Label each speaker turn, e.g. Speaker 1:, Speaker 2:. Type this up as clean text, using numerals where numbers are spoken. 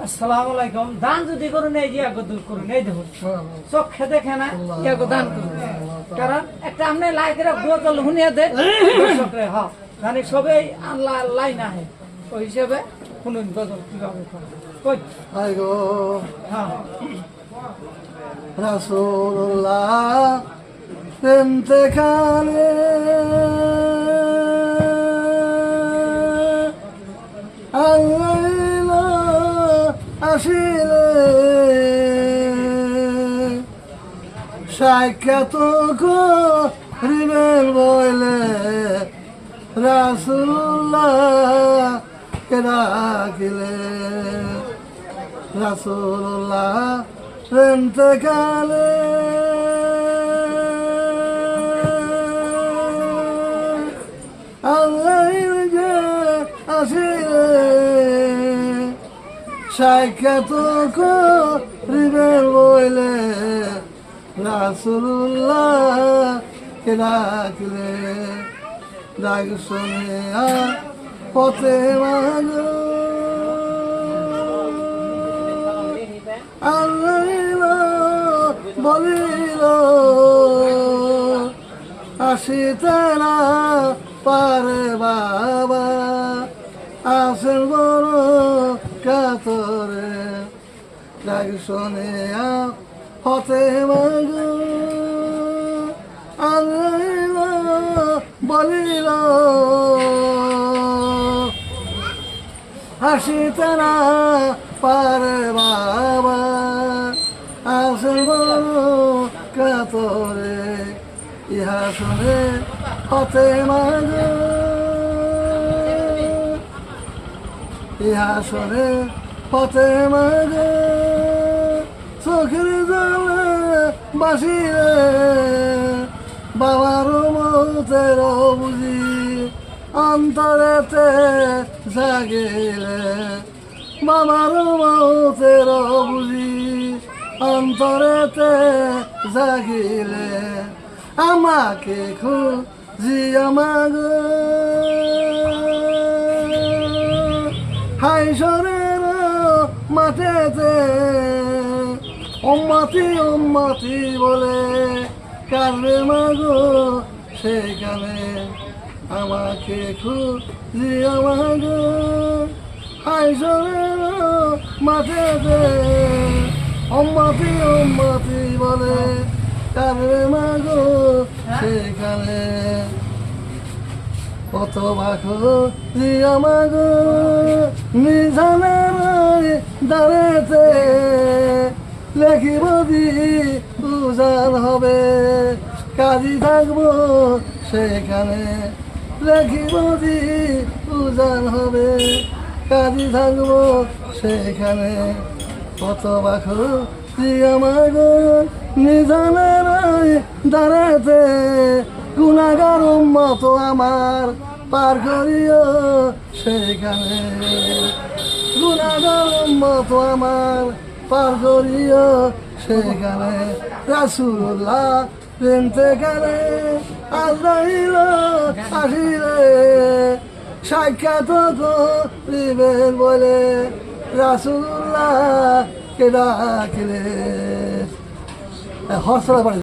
Speaker 1: আসসালামু আলাইকুম। দান যদি করুন এই যে দূর করুন, এই দেখুন চোখে দেখে না ইয়াগো দান করুন। কারণ একটা আমনে লাইকেরা বোতল হুনিয়ে দে দর্শকরে হ্যাঁ জানি সবাই আল্লাহ লাই না হে ওই হিসেবে শুনুন গজল কিভাবে করে কই
Speaker 2: আই গো
Speaker 1: হ্যাঁ
Speaker 2: রাসূলুল্লাহ ইন্তেকালে আল্লাহ আসিলে সাক্ষাৎ করিবেন বলে রাসূলুল্লাহ কে ডাকিলে রাসূলুল্লাহ ইন্তেকালে আল্লাহ যে আসিলে সাক্ষাৎ করিবেন বলে রাসূলুল্লাহ কে ডাকিলে ডাক শুনে পথে মাগো আল্লাহ বলিল আসিতে না পারে বাবা আসেন বড় কাতরে ডাক শুনে হতে মাগো আল্লাহ বলিল আসিতে না পারে বাবা আসব কাতরে ইহা শুনে হতে মাগ ইহা শুনে হতে মাগ চোখের জলে বাসিরে বাবার মতের বুঝি অন্তরেতে জাগিলে বাবার মতের বুঝি অন্তরেতে জাগিলে আমাকে খুঁজি আমাগ হাইসরের মাঠেতে উম্মতি উম্মতি বলে কারবে মাগো সেখানে আমাকে খুঁজি আমাগ হাইসরের মাঠেতে উম্মতি উম্মতি বলে কারবে মাগো সেখানে কত ভাখো জিয়া মাগো নিজানের দাঁড়েতে লেখিব দি উজান হবে কাজী থাকবো সেখানে লেখিব দি উজান হবে কাজী থাকবো সেখানে কত বাখো জিয়া মাগো নিজানের দাঁড়াতে গুনাহগার উম্মত আমার পার করিও সেখানে গুনাহগার উম্মত আমার পার করিও সেখানে রাসূলুল্লাহ ইন্তেকালে আল্লাহ আসিলে সাক্ষাৎ করিবেন বলে রাসূলুল্লাহ কে ডাকিলে হর্ষলা